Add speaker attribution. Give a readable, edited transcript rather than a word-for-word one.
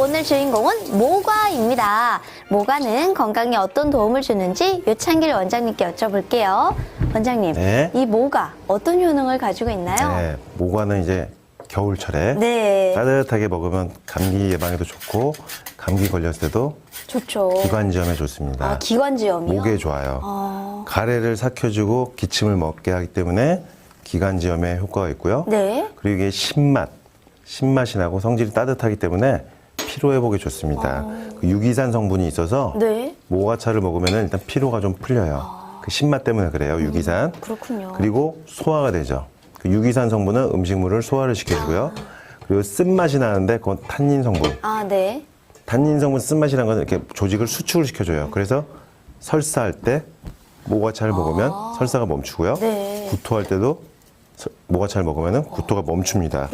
Speaker 1: 오늘 주인공은 모과입니다. 모과는 건강에 어떤 도움을 주는지 요창길 원장님께 여쭤볼게요. 원장님,
Speaker 2: 네.
Speaker 1: 이 모과 어떤 효능을 가지고 있나요?
Speaker 2: 네, 모과는 이제 겨울철에
Speaker 1: 네,
Speaker 2: 따뜻하게 먹으면 감기 예방에도 좋고 감기 걸렸을 때도
Speaker 1: 좋죠.
Speaker 2: 기관지염에 좋습니다.
Speaker 1: 아, 기관지염이요?
Speaker 2: 목에 좋아요. 가래를 삭혀주고 기침을 먹게 하기 때문에 기관지염에 효과가 있고요.
Speaker 1: 네.
Speaker 2: 그리고 이게 신맛이 나고 성질이 따뜻하기 때문에 피로 회복에 좋습니다. 그 유기산 성분이 있어서
Speaker 1: 네.
Speaker 2: 모과차를 먹으면 일단 피로가 좀 풀려요. 그 신맛 때문에 그래요, 유기산.
Speaker 1: 그렇군요.
Speaker 2: 그리고 소화가 되죠. 그 유기산 성분은 음식물을 소화를 시켜주고요. 그리고 쓴맛이 나는데 그건 탄닌 성분.
Speaker 1: 아, 네.
Speaker 2: 탄닌 성분 쓴맛이라는 건 이렇게 조직을 수축을 시켜줘요. 그래서 설사할 때 모과차를 먹으면 설사가 멈추고요.
Speaker 1: 네.
Speaker 2: 구토할 때도 모과차를 먹으면 구토가 멈춥니다.